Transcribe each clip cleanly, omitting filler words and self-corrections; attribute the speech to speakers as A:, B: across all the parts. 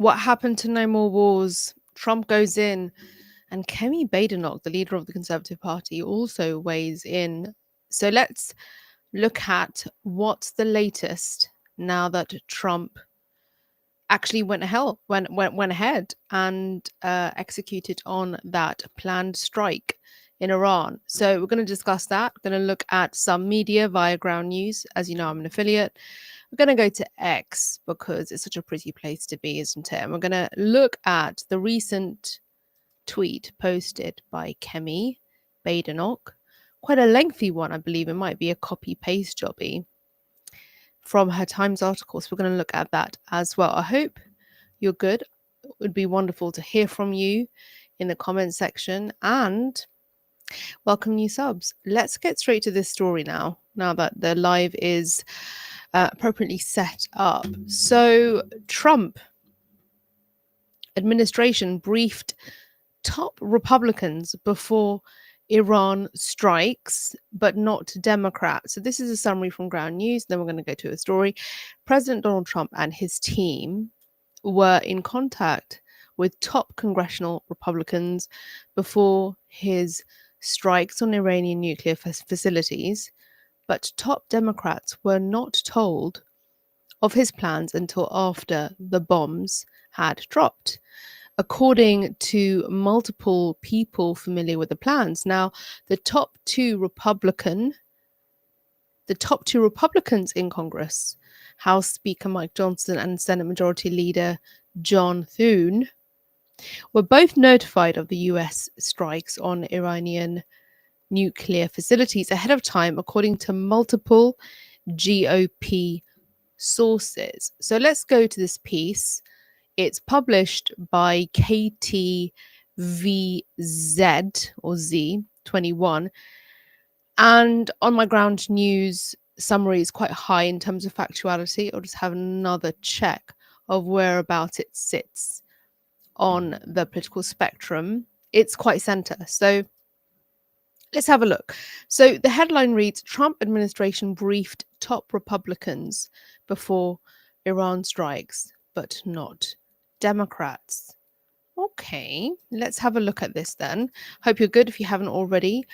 A: What happened to No More Wars? Trump goes in, and Kemi Badenoch, the leader of the Conservative Party, also weighs in. So let's look at what's the latest now that Trump actually went ahead and executed on that planned strike in Iran. So we're going to discuss that. We're going to look at some media via Ground News. As you know, I'm an affiliate. We're going to go to X because it's such a pretty place to be, isn't it? And we're going to look at the recent tweet posted by Kemi Badenoch. Quite a lengthy one, I believe. It might be a copy paste jobby from her Times article. So we're going to look at that as well. I hope you're good. It would be wonderful to hear from you in the comment section and welcome new subs. Let's get straight to this story now that the live is appropriately set up. So Trump administration briefed top Republicans before Iran strikes, but not Democrats. So this is a summary from Ground News. Then we're going to go to a story. President Donald Trump and his team were in contact with top congressional Republicans before his strikes on Iranian nuclear facilities, but top Democrats were not told of his plans until after the bombs had dropped, according to multiple people familiar with the plans. Now, the top two Republicans in Congress, House Speaker Mike Johnson and Senate Majority Leader John Thune, were both notified of the US strikes on Iranian nuclear facilities ahead of time, according to multiple GOP sources. So let's go to this piece. It's published by KTVZ or Z21. And on my Ground News summary is quite high in terms of factuality. I'll just have another check of whereabout it sits on the political spectrum. It's quite center. So let's have a look. So the headline reads, Trump administration briefed top Republicans before Iran strikes, but not Democrats. Okay, let's have a look at this then. Hope you're good. If you haven't already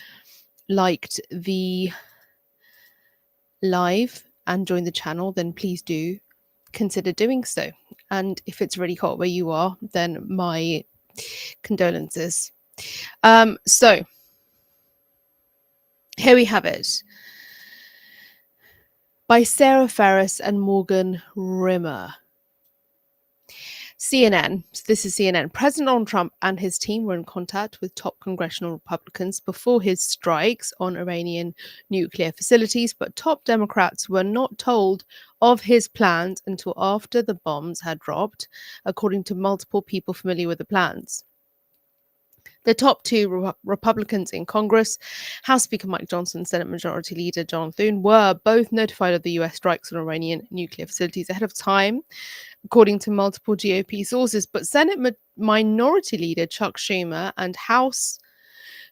A: liked the live and joined the channel, then please do consider doing so. And if it's really hot where you are, then my condolences. So here we have it by Sarah Ferris and Morgan Rimmer. CNN. So this is CNN. President Donald Trump and his team were in contact with top congressional Republicans before his strikes on Iranian nuclear facilities, but top Democrats were not told of his plans until after the bombs had dropped, according to multiple people familiar with the plans. The top two Republicans in Congress, House Speaker Mike Johnson and Senate Majority Leader John Thune, were both notified of the US strikes on Iranian nuclear facilities ahead of time, according to multiple GOP sources. But Senate Minority Leader Chuck Schumer and House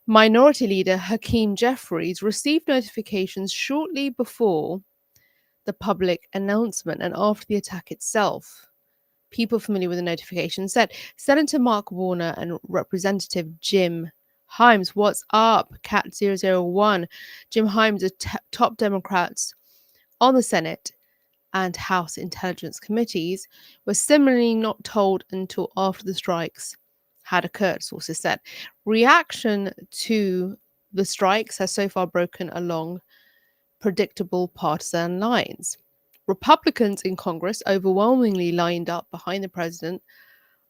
A: Minority Leader Hakeem Jeffries received notifications shortly before the public announcement and after the attack itself. People familiar with the notification said, Senator Mark Warner and Representative Jim Himes, what's up, Cat001? Jim Himes are top Democrats on the Senate and House Intelligence Committees, were similarly not told until after the strikes had occurred, sources said. Reaction to the strikes has so far broken along predictable partisan lines. Republicans in Congress overwhelmingly lined up behind the president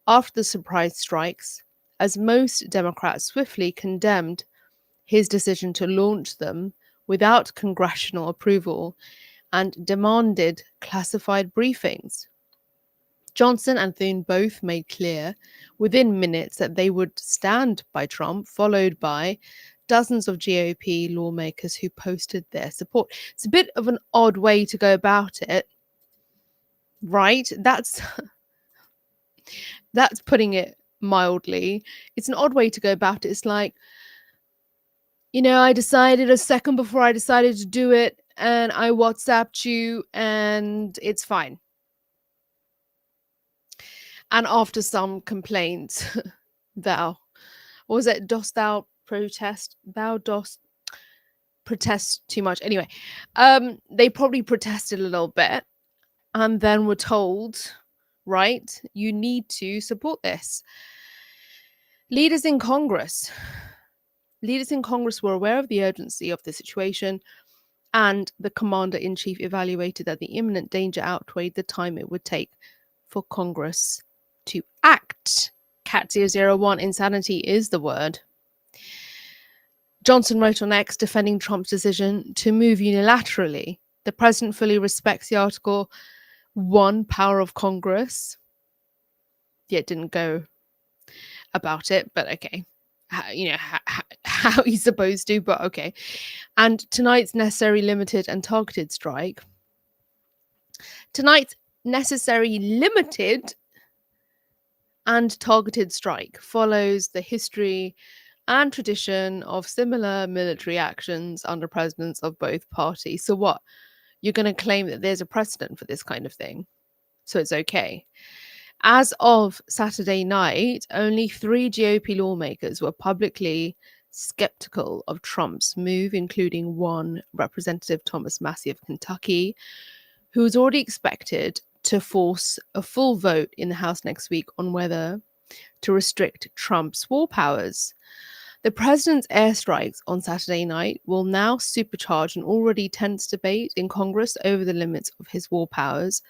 A: after the surprise strikes, as most Democrats swiftly condemned his decision to launch them without congressional approval and demanded classified briefings. Johnson and Thune both made clear within minutes that they would stand by Trump, followed by dozens of GOP lawmakers who posted their support. It's a bit of an odd way to go about it, right? That's putting it mildly. It's an odd way to go about it. It's like, I decided a second before I decided to do it, and I WhatsApped you, and it's fine. And after some complaints, thou, or was it dost thou protest? Thou dost protest too much. Anyway, they probably protested a little bit and then were told, right, you need to support this. Leaders in Congress. Leaders in Congress were aware of the urgency of the situation, and the commander in chief evaluated that the imminent danger outweighed the time it would take for Congress to act. Cat 001, insanity is the word. Johnson wrote on X, defending Trump's decision to move unilaterally. The president fully respects the Article 1 power of Congress. Yeah, it didn't go about it, but okay. How he's supposed to, but okay. And tonight's necessary, limited, and targeted strike. Tonight's necessary, limited, and targeted strike follows the history and tradition of similar military actions under presidents of both parties. So what? You're going to claim that there's a precedent for this kind of thing, so it's okay. As of Saturday night, only 3 GOP lawmakers were publicly skeptical of Trump's move, including one Representative Thomas Massie of Kentucky, who was already expected to force a full vote in the House next week on whether to restrict Trump's war powers. The president's airstrikes on Saturday night will now supercharge an already tense debate in Congress over the limits of his war powers,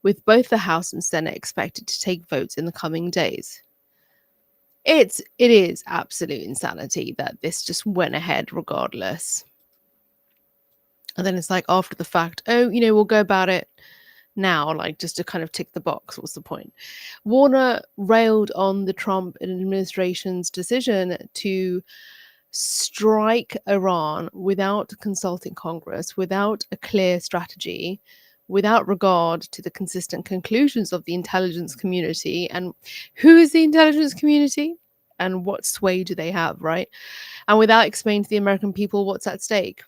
A: with both the House and Senate expected to take votes in the coming days. It is absolute insanity that this just went ahead regardless. And then it's like after the fact, oh, we'll go about it now, like just to kind of tick the box. What's the point? Warner railed on the Trump administration's decision to strike Iran without consulting Congress, without a clear strategy, without regard to the consistent conclusions of the intelligence community. And who is the intelligence community? And what sway do they have, right? And without explaining to the American people what's at stake.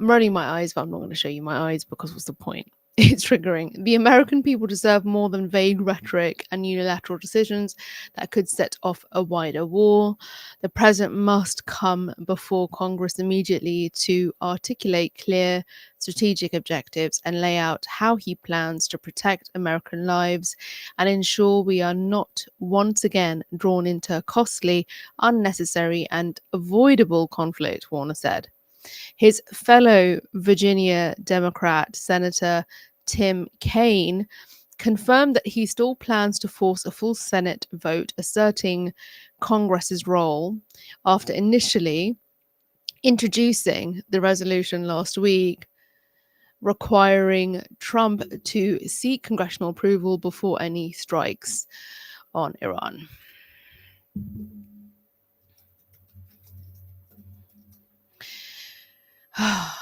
A: I'm rolling my eyes, but I'm not going to show you my eyes because what's the point? It's triggering. The American people deserve more than vague rhetoric and unilateral decisions that could set off a wider war. The president must come before Congress immediately to articulate clear strategic objectives and lay out how he plans to protect American lives and ensure we are not once again drawn into costly, unnecessary, and avoidable conflict, Warner said. His fellow Virginia Democrat Senator Tim Kaine confirmed that he still plans to force a full Senate vote asserting Congress's role after initially introducing the resolution last week requiring Trump to seek congressional approval before any strikes on Iran. I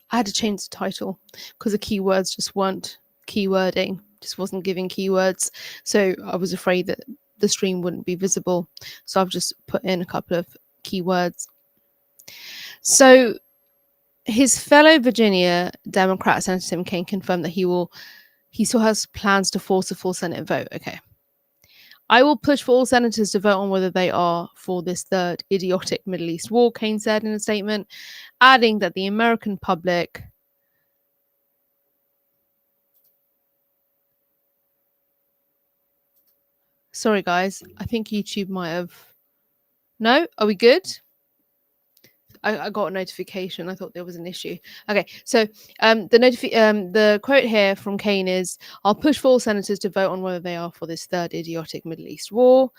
A: had to change the title because the keywords just weren't keywording, just wasn't giving keywords. So I was afraid that the stream wouldn't be visible. So I've just put in a couple of keywords. So his fellow Virginia Democrat Senator Tim Kaine confirmed that he still has plans to force a full Senate vote. Okay. I will push for all senators to vote on whether they are for this third idiotic Middle East war, Kaine said in a statement, adding that the American public sorry guys, I think YouTube might have no? Are we good? I got a notification. I thought there was an issue. Okay, so the quote here from Kaine is, I'll push for all senators to vote on whether they are for this third idiotic Middle East war.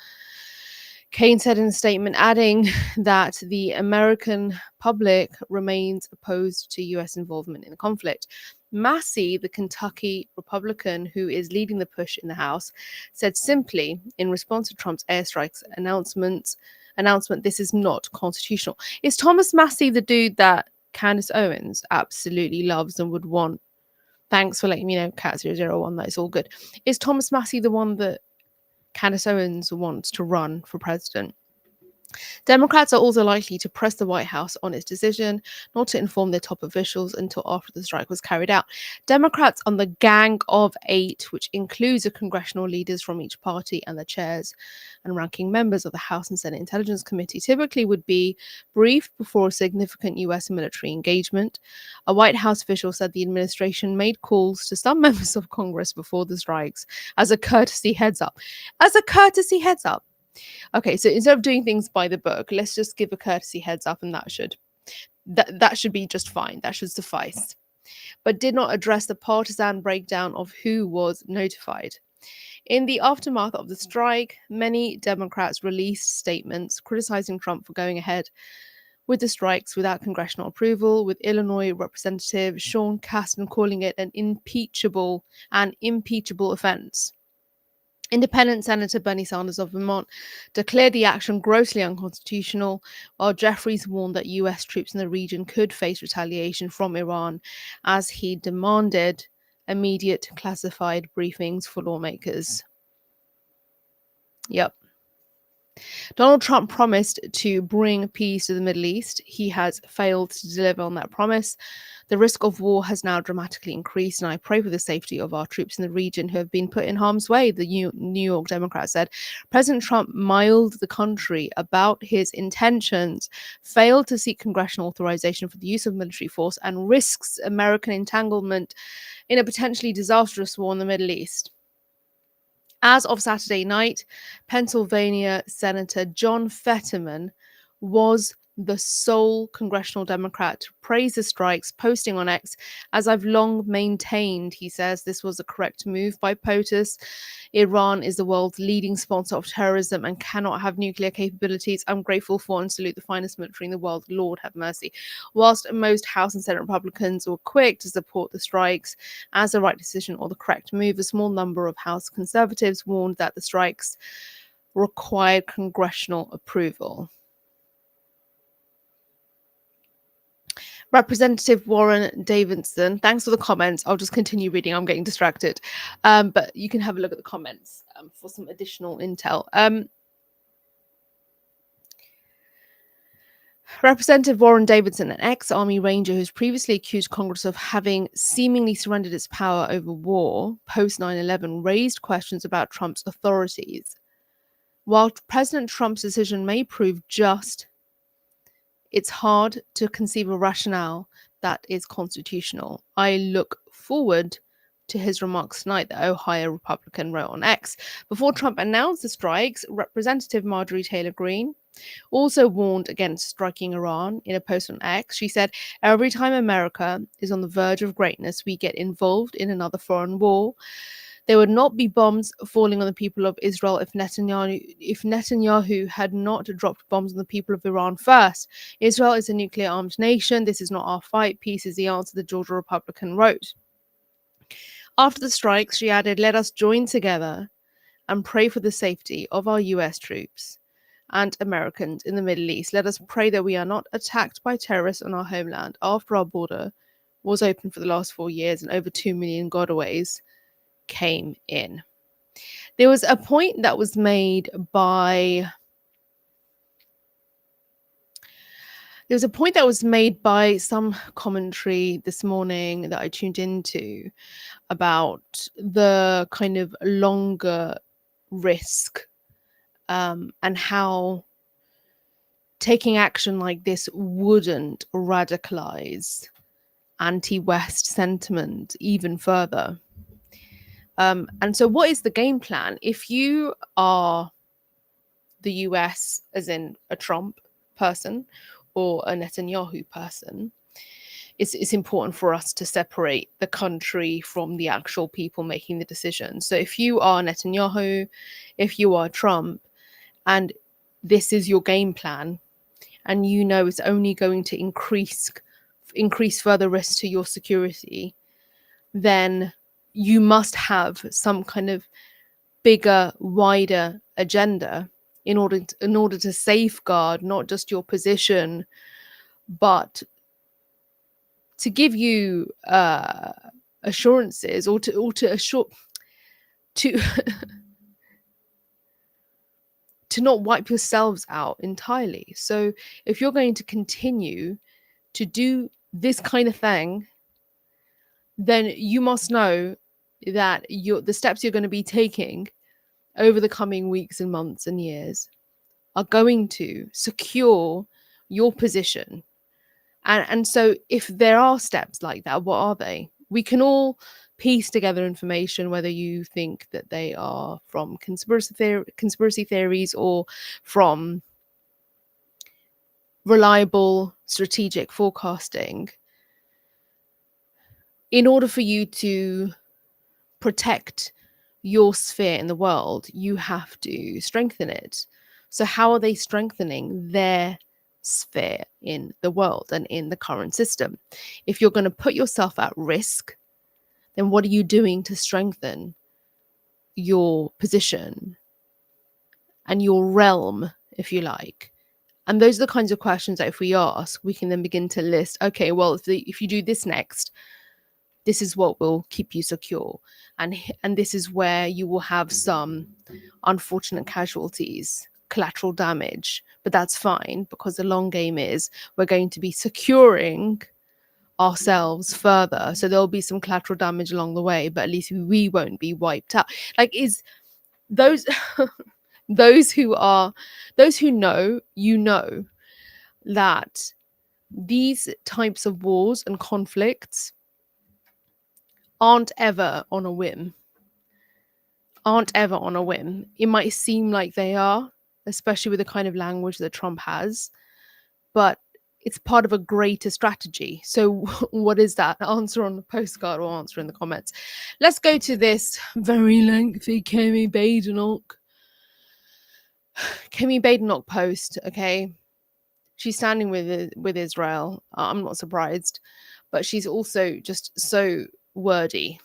A: Kaine said in a statement, adding that the American public remains opposed to US involvement in the conflict. Massie, the Kentucky Republican who is leading the push in the House, said simply in response to Trump's airstrikes announcement, this is not constitutional. Is Thomas Massie the dude that Candace Owens absolutely loves and would want? Thanks for letting me know, Cat 001, that is all good. Is Thomas Massie the one that Candace Owens wants to run for president? Democrats are also likely to press the White House on its decision not to inform their top officials until after the strike was carried out. Democrats on the Gang of Eight, which includes the congressional leaders from each party and the chairs and ranking members of the House and Senate Intelligence Committee, typically would be briefed before a significant US military engagement. A White House official said the administration made calls to some members of Congress before the strikes as a courtesy heads up. As a courtesy heads up. Okay, so instead of doing things by the book, let's just give a courtesy heads up, and that should be just fine. That should suffice. But did not address the partisan breakdown of who was notified. In the aftermath of the strike, many Democrats released statements criticizing Trump for going ahead with the strikes without congressional approval, with Illinois Representative Sean Casten calling it an impeachable offense. Independent Senator Bernie Sanders of Vermont declared the action grossly unconstitutional, while Jeffries warned that US troops in the region could face retaliation from Iran, as he demanded immediate classified briefings for lawmakers. Yep. Donald Trump promised to bring peace to the Middle East. He has failed to deliver on that promise. The risk of war has now dramatically increased, and I pray for the safety of our troops in the region who have been put in harm's way, the New York Democrat said. President Trump miled the country about his intentions, failed to seek congressional authorization for the use of military force, and risks American entanglement in a potentially disastrous war in the Middle East. As of Saturday night, Pennsylvania Senator John Fetterman was the sole congressional Democrat to praise the strikes, posting on X, "As I've long maintained," he says, "this was a correct move by POTUS. Iran is the world's leading sponsor of terrorism and cannot have nuclear capabilities. I'm grateful for and salute the finest military in the world. Lord have mercy." Whilst most House and Senate Republicans were quick to support the strikes as the right decision or the correct move, a small number of House conservatives warned that the strikes required congressional approval. Representative Warren Davidson, thanks for the comments. I'll just continue reading. I'm getting distracted. But you can have a look at the comments for some additional intel. Representative Warren Davidson, an ex-Army Ranger who's previously accused Congress of having seemingly surrendered its power over war post 9/11, raised questions about Trump's authorities. While President Trump's decision may prove just, it's hard to conceive a rationale that is constitutional. I look forward to his remarks tonight, the Ohio Republican wrote on X. Before Trump announced the strikes, Representative Marjorie Taylor Greene also warned against striking Iran in a post on X. She said, "Every time America is on the verge of greatness, we get involved in another foreign war. There would not be bombs falling on the people of Israel if Netanyahu had not dropped bombs on the people of Iran first. Israel is a nuclear-armed nation. This is not our fight. Peace is the answer," the Georgia Republican wrote. After the strikes, she added, "Let us join together and pray for the safety of our US troops and Americans in the Middle East. Let us pray that we are not attacked by terrorists on our homeland after our border was open for the last 4 years and over 2 million gotaways came in." There was a point that was made by some commentary this morning that I tuned into about the kind of longer risk and how taking action like this wouldn't radicalize anti-West sentiment even further. And so what is the game plan? If you are the US, as in a Trump person or a Netanyahu person, it's important for us to separate the country from the actual people making the decisions. So if you are Netanyahu, if you are Trump, and this is your game plan, and you know it's only going to increase further risk to your security, then you must have some kind of bigger, wider agenda in order to safeguard not just your position, but to give you assurances or to assure to to not wipe yourselves out entirely. So if you're going to continue to do this kind of thing, then you must know that the steps you're going to be taking over the coming weeks and months and years are going to secure your position. And so if there are steps like that, what are they? We can all piece together information, whether you think that they are from conspiracy theories or from reliable strategic forecasting. In order for you to protect your sphere in the world, you have to strengthen it. So how are they strengthening their sphere in the world and in the current system? If you're going to put yourself at risk, then what are you doing to strengthen your position and your realm, if you like? And those are the kinds of questions that if we ask, we can then begin to list, okay, well, if you do this next, this is what will keep you secure. And this is where you will have some unfortunate casualties, collateral damage. But that's fine, because the long game is we're going to be securing ourselves further. So there'll be some collateral damage along the way, but at least we won't be wiped out. Like, is those those who know, that these types of wars and conflicts aren't ever on a whim. It might seem like they are, especially with the kind of language that Trump has, but it's part of a greater strategy. So what is that? Answer on the postcard or answer in the comments. Let's go to this very lengthy Kemi Badenoch post, okay? She's standing with Israel. I'm not surprised, but she's also just so wordy.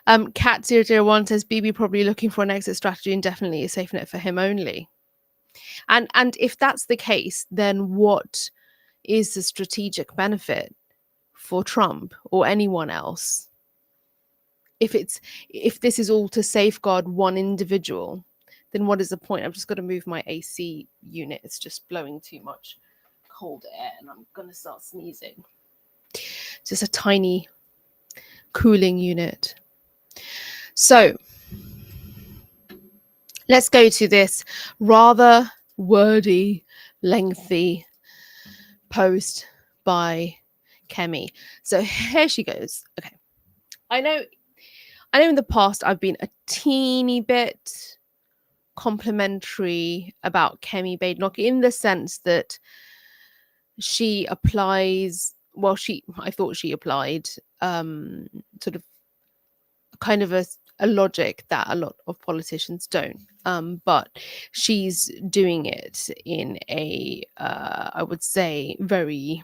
A: Cat001 says BB probably looking for an exit strategy and definitely a safe net for him only. And if that's the case, then what is the strategic benefit for Trump or anyone else? If this is all to safeguard one individual, then what is the point? I've just got to move my AC unit. It's just blowing too much cold air and I'm going to start sneezing. Just a tiny cooling unit. So let's go to this rather wordy, lengthy post by Kemi. So here she goes. Okay. I know in the past I've been a teeny bit complimentary about Kemi Badenoch in the sense that she applies, I thought she applied sort of kind of a logic that a lot of politicians don't. But she's doing it in a, I would say, very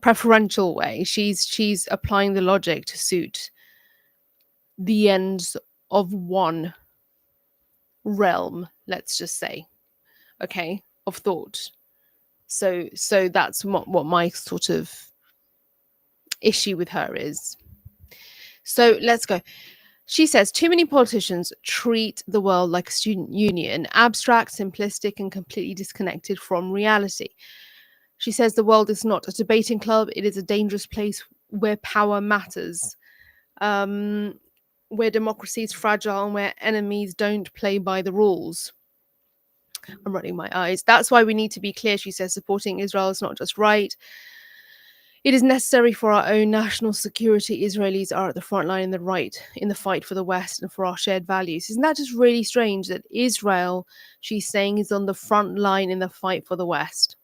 A: preferential way. She's applying the logic to suit the ends of one realm, let's just say, okay, of thought. So that's what my sort of issue with her is. So let's go. She says, too many politicians treat the world like a student union, abstract, simplistic, and completely disconnected from reality. She says the world is not a debating club. It is a dangerous place where power matters, where democracy is fragile and where enemies don't play by the rules. I'm rolling my eyes. That's why we need to be clear, she says, supporting Israel is not just right. It is necessary for our own national security. Israelis are at the front line in the fight for the West and for our shared values. Isn't that just really strange that Israel, she's saying, is on the front line in the fight for the West?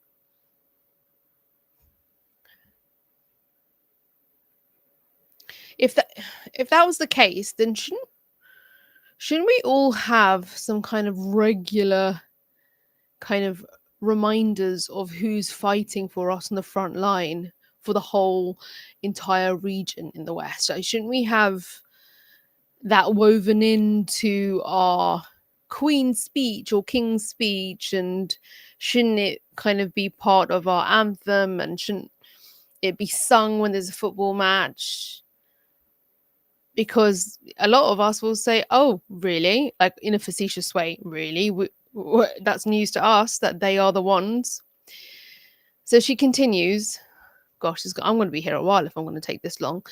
A: If that was the case, then shouldn't we all have some kind of regular kind of reminders of who's fighting for us on the front line for the whole entire region in the West? Shouldn't we have that woven into our Queen's speech or King's speech? And shouldn't it kind of be part of our anthem? And shouldn't it be sung when there's a football match? because a lot of us will say, "Oh, really?" Like in a facetious way, really. That's news to us that they are the ones. So she continues. Gosh, I'm going to be here a while if I'm going to take this long.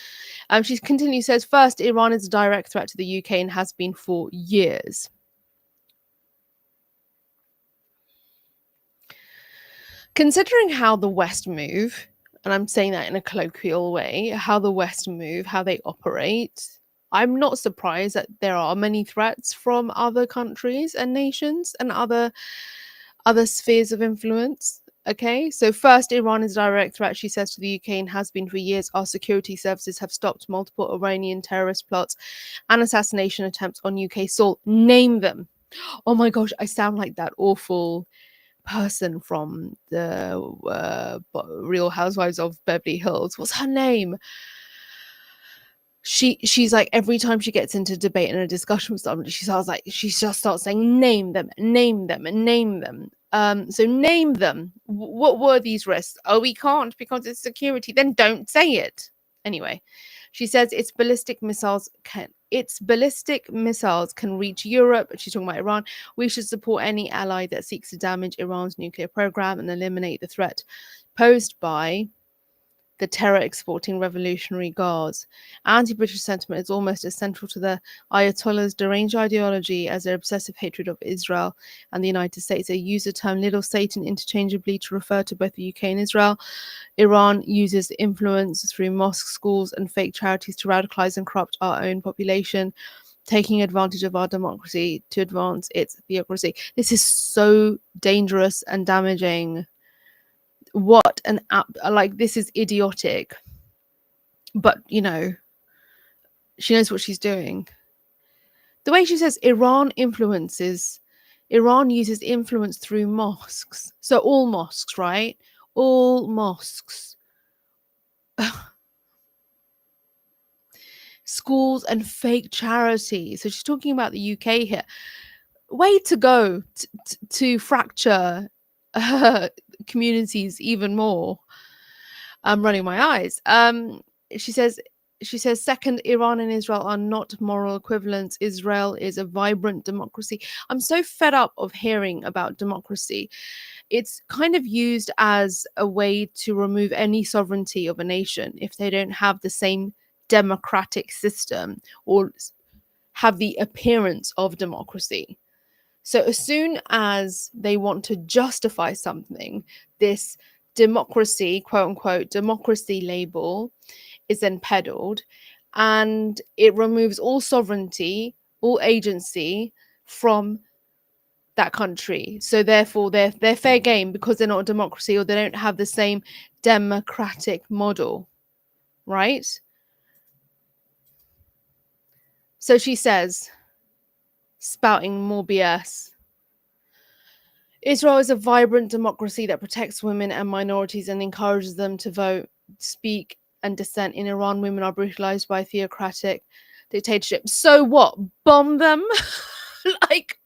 A: She continues, says, first, Iran is a direct threat to the UK and has been for years. Considering how the West move, and I'm saying that in a colloquial way, how the West move, how they operate, I'm not surprised that there are many threats from other countries and nations and other spheres of influence. Okay, so first, Iran is a direct threat, she says, to the UK and has been for years. Our security services have stopped multiple Iranian terrorist plots and assassination attempts on UK soil. Name them. Oh my gosh, I sound like that awful person from the Real Housewives of Beverly Hills. What's her name? She's like, every time she gets into debate and a discussion with somebody, she just starts saying, name them, name them, and name them. So name them. What were these risks? Oh, we can't because it's security. Then don't say it. Anyway, she says its ballistic missiles can reach Europe. She's talking about Iran. We should support any ally that seeks to damage Iran's nuclear program and eliminate the threat posed by the terror exporting Revolutionary Guards. Anti-British sentiment is almost as central to the Ayatollah's deranged ideology as their obsessive hatred of Israel and the United States. They use the term Little Satan interchangeably to refer to both the UK and Israel. Iran uses influence through mosques, schools, and fake charities to radicalize and corrupt our own population, taking advantage of our democracy to advance its theocracy. This is so dangerous and damaging. What an app, like, this is idiotic, but she knows what she's doing. The way she says Iran uses influence through mosques, so all mosques, right? All mosques, schools, and fake charities. So she's talking about the UK here. Way to go to fracture communities even more. I'm running my eyes. She says, second, Iran and Israel are not moral equivalents. Israel is a vibrant democracy. I'm so fed up of hearing about democracy. It's kind of used as a way to remove any sovereignty of a nation if they don't have the same democratic system or have the appearance of democracy. So as soon as they want to justify something, this democracy, quote unquote, democracy label is then peddled, and it removes all sovereignty, all agency from that country. So therefore they're fair game because they're not a democracy or they don't have the same democratic model, right? So she says, spouting more BS. Israel is a vibrant democracy that protects women and minorities and encourages them to vote, speak, and dissent. In Iran, women are brutalized by theocratic dictatorship. So what? Bomb them? Like,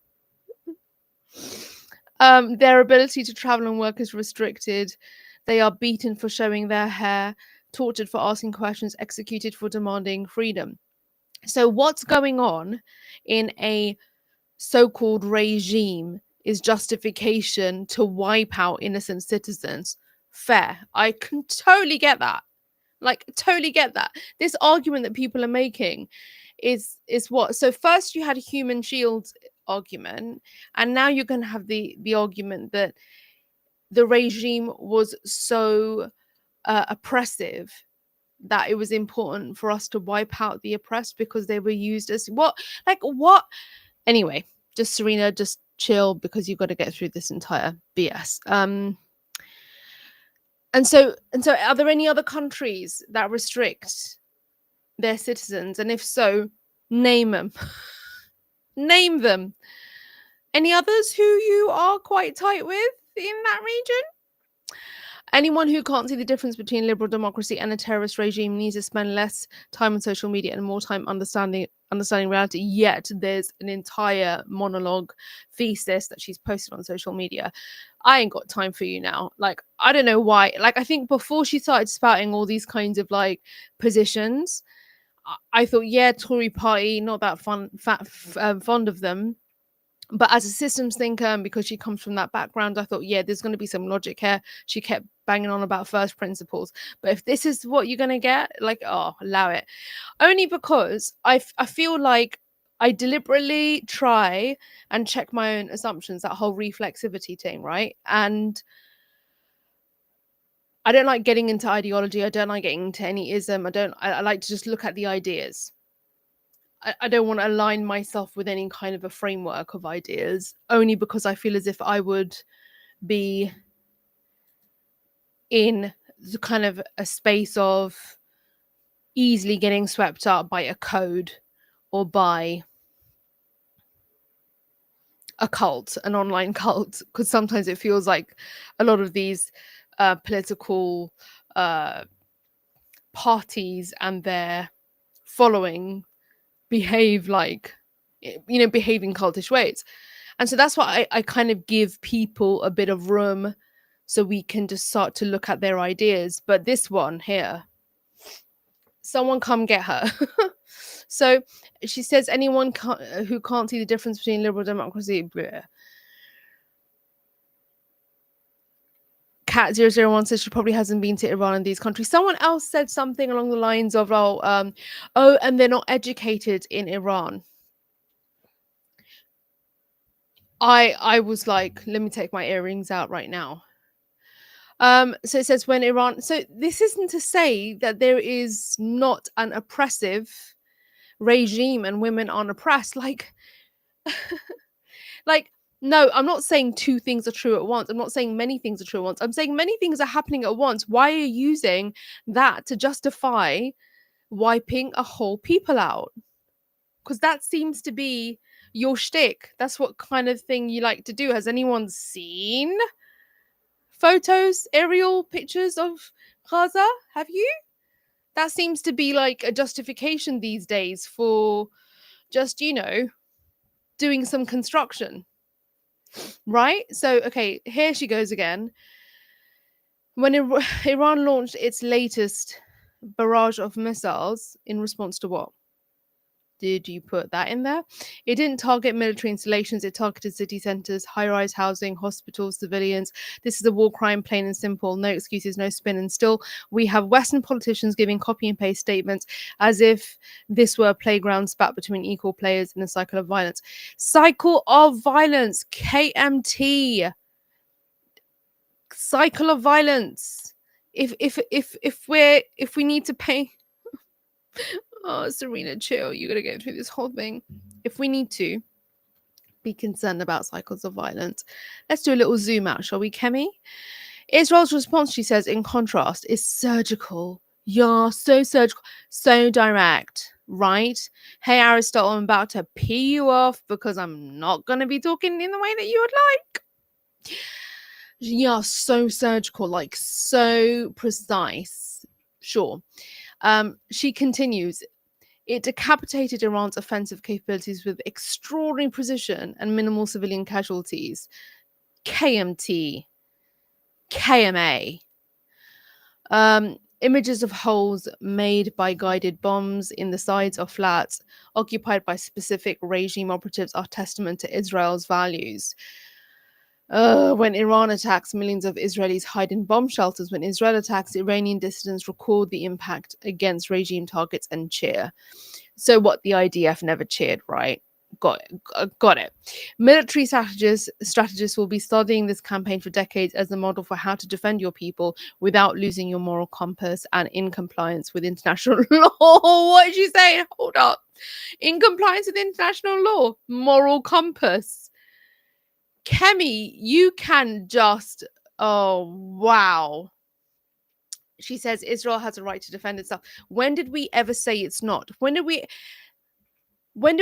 A: their ability to travel and work is restricted. They are beaten for showing their hair, tortured for asking questions, executed for demanding freedom. So what's going on in a so-called regime is justification to wipe out innocent citizens. Fair. I can totally get that. Like, totally get that. This argument that people are making is what? So first you had a human shield argument, and now you're going to have the argument that the regime was so oppressive that it was important for us to wipe out the oppressed because they were used as what? Like, what? Anyway, just Serena, just chill because you've got to get through this entire BS. And so are there any other countries that restrict their citizens? And if so, name them. Name them. Any others who you are quite tight with in that region? Anyone who can't see the difference between liberal democracy and a terrorist regime needs to spend less time on social media and more time understanding reality. Yet there's an entire monologue thesis that she's posted on social media. I ain't got time for you now. Like, I don't know why. Like, I think before she started spouting all these kinds of like positions, I thought, yeah, Tory party, not that fond of them. But as a systems thinker, and because she comes from that background, I thought, yeah, there's going to be some logic here. She kept banging on about first principles. But if this is what you're going to get, like, oh, allow it. Only because I feel like I deliberately try and check my own assumptions, that whole reflexivity thing, right? And I don't like getting into ideology. I don't like getting into any ism. I like to just look at the ideas. I don't want to align myself with any kind of a framework of ideas, only because I feel as if I would be in the kind of a space of easily getting swept up by a code or by a cult, an online cult, because sometimes it feels like a lot of these political parties and their following behave like, behave in cultish ways. And so that's why I kind of give people a bit of room so we can just start to look at their ideas. But this one here, someone come get her. So she says, anyone who can't see the difference between liberal democracy, bleh. Cat001 says she probably hasn't been to Iran and these countries. Someone else said something along the lines of, and they're not educated in Iran. I was like, let me take my earrings out right now. So it says when Iran. So this isn't to say that there is not an oppressive regime and women aren't oppressed. Like, no, I'm not saying two things are true at once. I'm not saying many things are true at once. I'm saying many things are happening at once. Why are you using that to justify wiping a whole people out? Because that seems to be your shtick. That's what kind of thing you like to do. Has anyone seen photos, aerial pictures of Gaza? Have you? That seems to be like a justification these days for just, doing some construction. Right? So, okay, here she goes again. When Iran launched its latest barrage of missiles in response to what? Did you put that in there? It didn't target military installations. It targeted city centers, high-rise housing, hospitals, civilians. This is a war crime, plain and simple. No excuses, no spin. And still, we have Western politicians giving copy and paste statements as if this were a playground spat between equal players in a cycle of violence. Cycle of violence, KMT. Cycle of violence. If we need to pay. Oh, Serena, chill. You're going to go through this whole thing. If we need to be concerned about cycles of violence, let's do a little zoom out, shall we, Kemi? Israel's response, she says, in contrast, is surgical. Yeah, so surgical, so direct, right? Hey, Aristotle, I'm about to pee you off because I'm not going to be talking in the way that you would like. Yeah, so surgical, like so precise. Sure. She continues, it decapitated Iran's offensive capabilities with extraordinary precision and minimal civilian casualties. KMT. KMA. Images of holes made by guided bombs in the sides of flats occupied by specific regime operatives are testament to Israel's values. When Iran attacks, millions of Israelis hide in bomb shelters. When Israel attacks, Iranian dissidents record the impact against regime targets and cheer. So what the IDF never cheered, right? Got it. Military strategists will be studying this campaign for decades as a model for how to defend your people without losing your moral compass and in compliance with international law. What did you say? Hold up. In compliance with international law, moral compass. Kemi, you can just, oh, wow. She says Israel has a right to defend itself. When did we ever say it's not? When did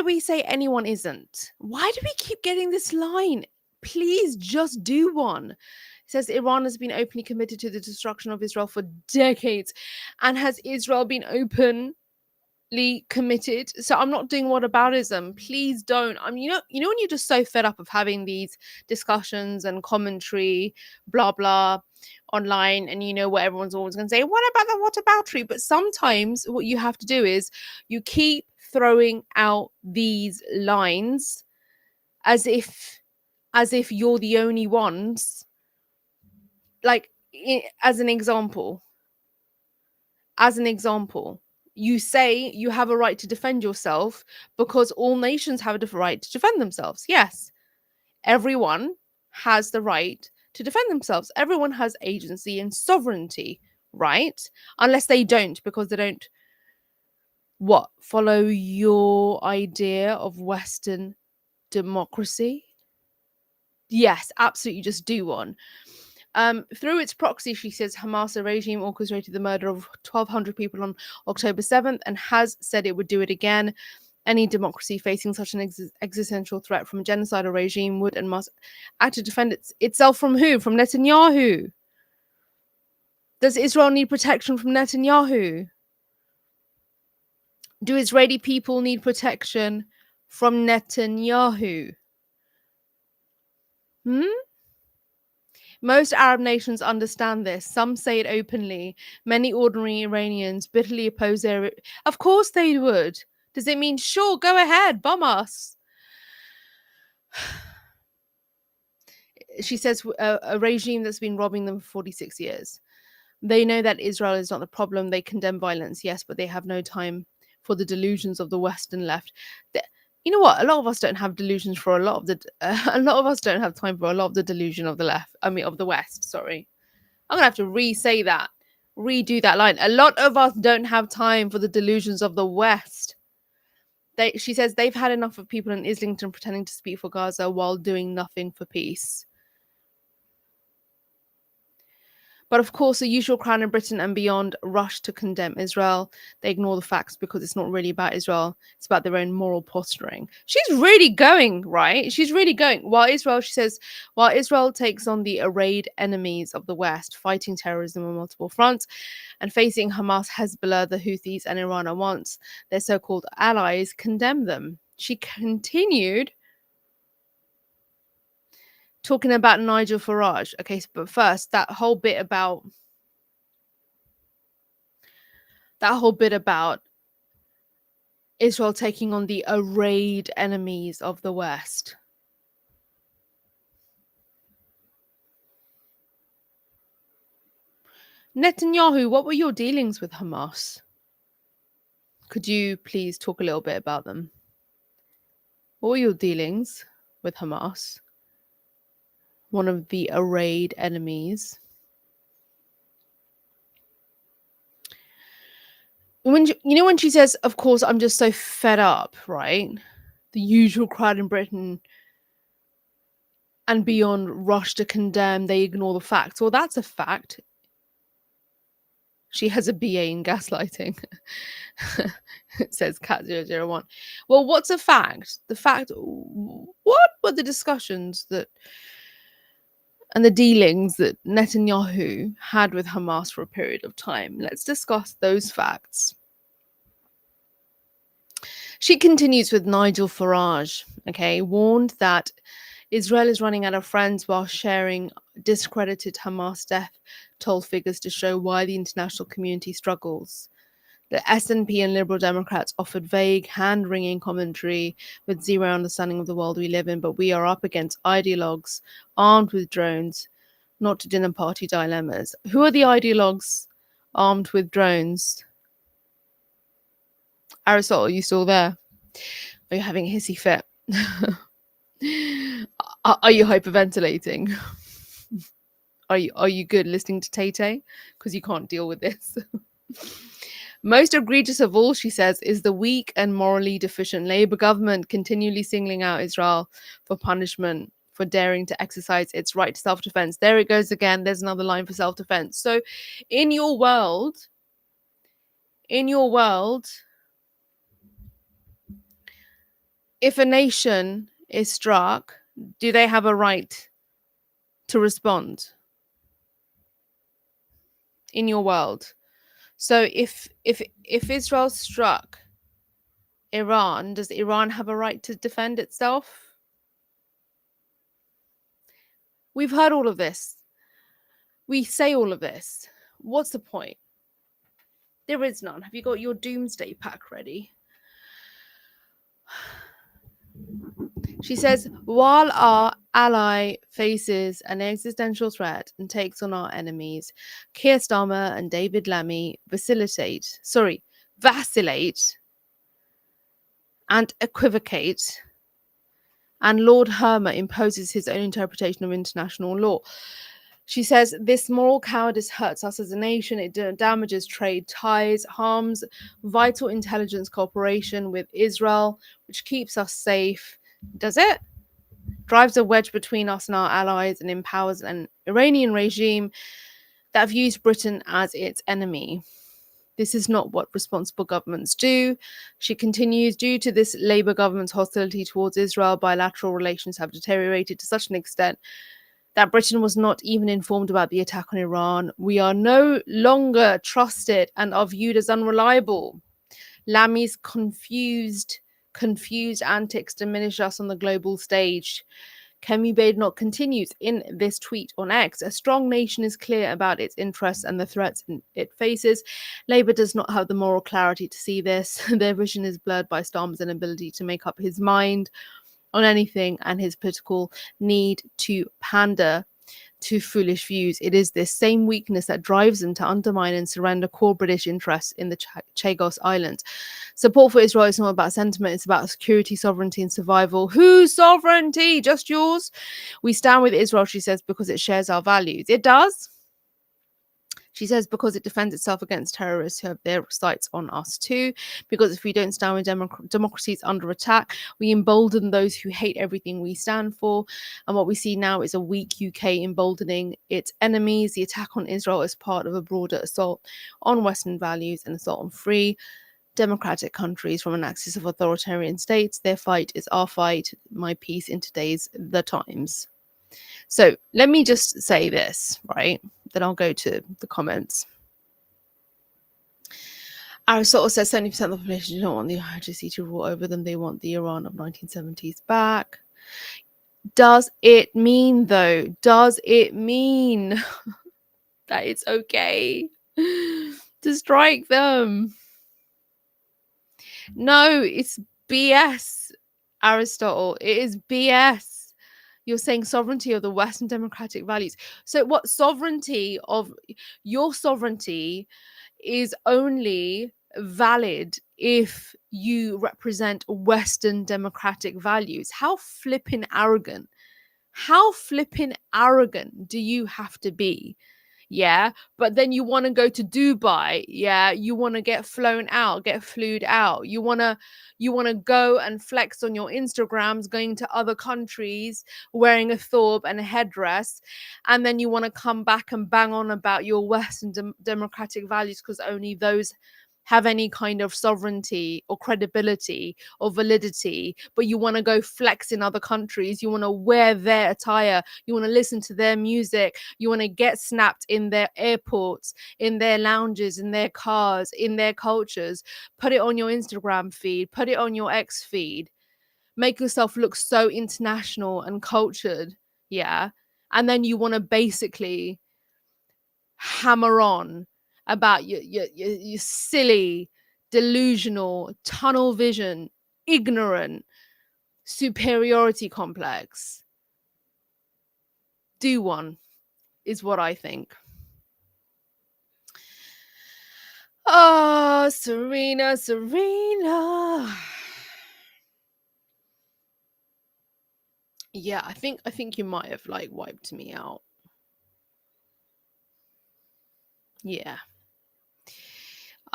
A: we say anyone isn't? Why do we keep getting this line? Please just do one. It says Iran has been openly committed to the destruction of Israel for decades. And has Israel been openly committed. So I'm not doing whataboutism. Please don't. I mean, when you're just so fed up of having these discussions and commentary, blah blah, online, and you know what everyone's always going to say. What about the whataboutery? But sometimes what you have to do is you keep throwing out these lines as if you're the only ones. Like as an example, you say you have a right to defend yourself because all nations have a right to defend themselves. Yes, everyone has the right to defend themselves. Everyone has agency and sovereignty, right? Unless they don't, because they don't follow your idea of Western democracy. Yes, absolutely, just do one. Through its proxy, she says Hamas, a regime, orchestrated the murder of 1,200 people on October 7th and has said it would do it again. Any democracy facing such an existential threat from a genocidal regime would and must act to defend itself from who? From Netanyahu. Does Israel need protection from Netanyahu? Do Israeli people need protection from Netanyahu? Most Arab nations understand this. Some say it openly. Many ordinary Iranians bitterly oppose their. Of course they would. Does it mean, sure, go ahead, bomb us? She says a regime that's been robbing them for 46 years. They know that Israel is not the problem. They condemn violence, yes, but they have no time for the delusions of the Western left. You know what? A lot of us don't have delusions for a lot of the. A lot of us don't have time for a lot of the delusion of the left. I mean, of the West. Sorry, I'm gonna have to re-say that, redo that line. A lot of us don't have time for the delusions of the West. She says they've had enough of people in Islington pretending to speak for Gaza while doing nothing for peace. But of course, the usual crowd in Britain and beyond rush to condemn Israel. They ignore the facts because it's not really about Israel. It's about their own moral posturing. She's really going, right? She's really going. She says, while Israel takes on the arrayed enemies of the West, fighting terrorism on multiple fronts and facing Hamas, Hezbollah, the Houthis, and Iran at once, their so-called allies condemn them. She continued talking about Nigel Farage. Okay, but first, that whole bit about Israel taking on the arrayed enemies of the West. Netanyahu, what were your dealings with Hamas? Could you please talk a little bit about them? What were your dealings with Hamas? One of the arrayed enemies. When she says, of course, I'm just so fed up, right? The usual crowd in Britain and beyond rush to condemn, they ignore the facts. Well, that's a fact. She has a BA in gaslighting. It says Cat001. Well, what's a fact? The fact, what were the discussions and the dealings that Netanyahu had with Hamas for a period of time? Let's discuss those facts. She continues with Nigel Farage, warned that Israel is running out of friends while sharing discredited Hamas death toll figures to show why the international community struggles. The SNP and Liberal Democrats offered vague, hand-wringing commentary with zero understanding of the world we live in, but we are up against ideologues armed with drones, not to dinner party dilemmas. Who are the ideologues armed with drones? Aristotle, are you still there? Are you having a hissy fit? Are you hyperventilating? Are you good listening to Tay-Tay? Because you can't deal with this. Most egregious of all, she says, is the weak and morally deficient Labour government continually singling out Israel for punishment for daring to exercise its right to self-defense. There it goes again. There's another line for self-defense. So in your world, if a nation is struck, do they have a right to respond? In your world. So if Israel's struck Iran, does Iran have a right to defend itself? We've heard all of this. We say all of this. What's the point? There is none. Have you got your doomsday pack ready? She says, while our ally faces an existential threat and takes on our enemies, Keir Starmer and David Lammy vacillate and equivocate, and Lord Hermer imposes his own interpretation of international law. She says, this moral cowardice hurts us as a nation. It damages trade ties, harms vital intelligence cooperation with Israel, which keeps us safe. Does it? Drives a wedge between us and our allies and empowers an Iranian regime that views Britain as its enemy. This is not what responsible governments do. She continues, due to this Labour government's hostility towards Israel, bilateral relations have deteriorated to such an extent that Britain was not even informed about the attack on Iran. We are no longer trusted and are viewed as unreliable. Lammy's confused antics diminish us on the global stage. Kemi Badenoch continues in this tweet on X. A strong nation is clear about its interests and the threats it faces. Labour does not have the moral clarity to see this. Their vision is blurred by Starmer's inability to make up his mind on anything and his political need to pander to foolish views. It is this same weakness that drives them to undermine and surrender core British interests in the Chagos Islands. Support for Israel is not about sentiment, it's about security, sovereignty, and survival. Whose sovereignty? Just yours? We stand with Israel, she says, because it shares our values. It does. She says because it defends itself against terrorists who have their sights on us too. Because if we don't stand with democracies under attack, we embolden those who hate everything we stand for. And what we see now is a weak UK emboldening its enemies. The attack on Israel is part of a broader assault on Western values and assault on free democratic countries from an axis of authoritarian states. Their fight is our fight. My piece in today's The Times. So let me just say this, right? Then I'll go to the comments. Aristotle says 70% of the population do not want the IRGC to rule over them. They want the Iran of 1970s back. Does it mean, though? Does it mean that it's okay to strike them? No, it's BS, Aristotle. It is BS. You're saying sovereignty of the Western democratic values. So what sovereignty of your sovereignty is only valid if you represent Western democratic values. How flippin' arrogant. How flippin' arrogant do you have to be? Yeah, but then you want to go to Dubai. Yeah, you want to get flown out, get flued out. You want to go and flex on your Instagrams, going to other countries, wearing a thorb and a headdress, and then you want to come back and bang on about your Western democratic values because only those have any kind of sovereignty or credibility or validity, but you want to go flex in other countries, you want to wear their attire, you want to listen to their music, you want to get snapped in their airports, in their lounges, in their cars, in their cultures, put it on your Instagram feed, put it on your X feed, make yourself look so international and cultured, yeah, and then you want to basically hammer on about your silly, delusional, tunnel vision, ignorant superiority complex. Do one, is what I think. Oh, Serena. Yeah, I think you might have like wiped me out. Yeah.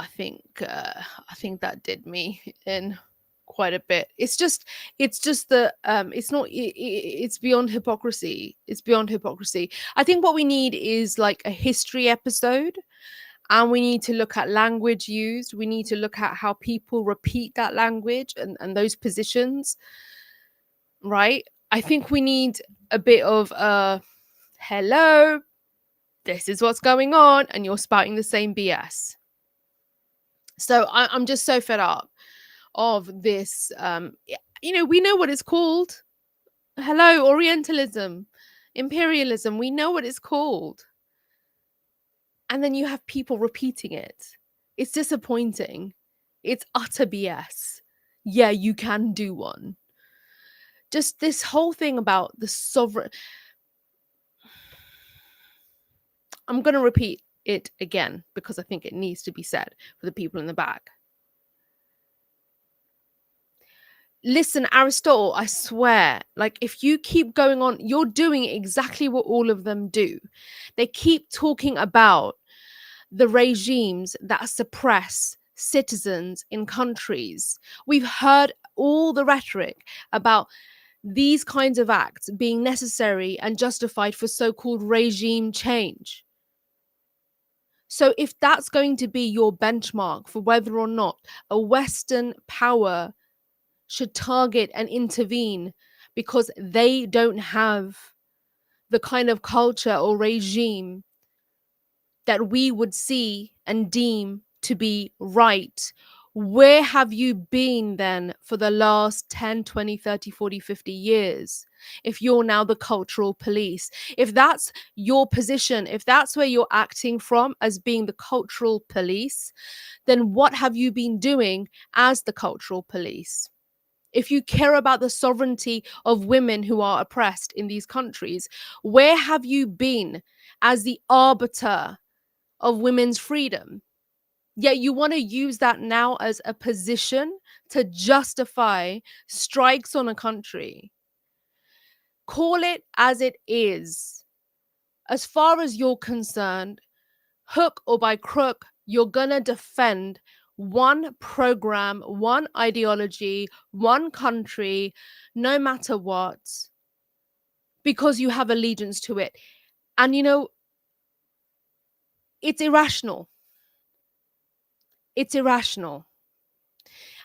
A: I think that did me in quite a bit. It's just the it's beyond hypocrisy. It's beyond hypocrisy. I think what we need is like a history episode, and we need to look at language used. We need to look at how people repeat that language and those positions, right? I think we need a bit of hello, this is what's going on, and you're spouting the same BS. So I'm just so fed up of this, we know what it's called. Hello, Orientalism, imperialism. We know what it's called. And then you have people repeating it. It's disappointing. It's utter BS. Yeah, you can do one. Just this whole thing about the sovereign. I'm going to repeat it again because I think it needs to be said for the people in the back. Listen, Aristotle, I swear, like if you keep going on, you're doing exactly what all of them do. They keep talking about the regimes that suppress citizens in countries. We've heard all the rhetoric about these kinds of acts being necessary and justified for so-called regime change. So if that's going to be your benchmark for whether or not a Western power should target and intervene because they don't have the kind of culture or regime that we would see and deem to be right, where have you been then for the last 10, 20, 30, 40, 50 years? If you're now the cultural police, if that's your position, if that's where you're acting from as being the cultural police, then what have you been doing as the cultural police? If you care about the sovereignty of women who are oppressed in these countries, where have you been as the arbiter of women's freedom? Yet you want to use that now as a position to justify strikes on a country. Call it as it is. As far as you're concerned, hook or by crook, you're going to defend one program, one ideology, one country, no matter what, because you have allegiance to it. And it's irrational. It's irrational.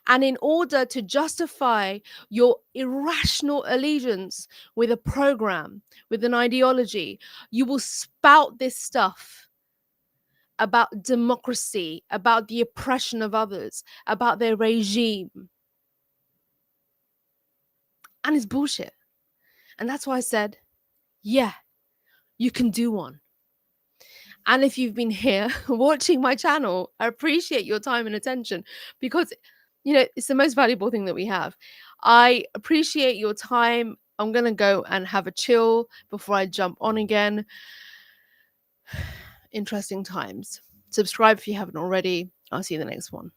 A: And in order to justify your irrational allegiance with a program, with an ideology, you will spout this stuff about democracy, about the oppression of others, about their regime. And it's bullshit. And that's why I said, yeah, you can do one. And if you've been here watching my channel, I appreciate your time and attention because, it's the most valuable thing that we have. I appreciate your time. I'm going to go and have a chill before I jump on again. Interesting times. Subscribe if you haven't already. I'll see you in the next one.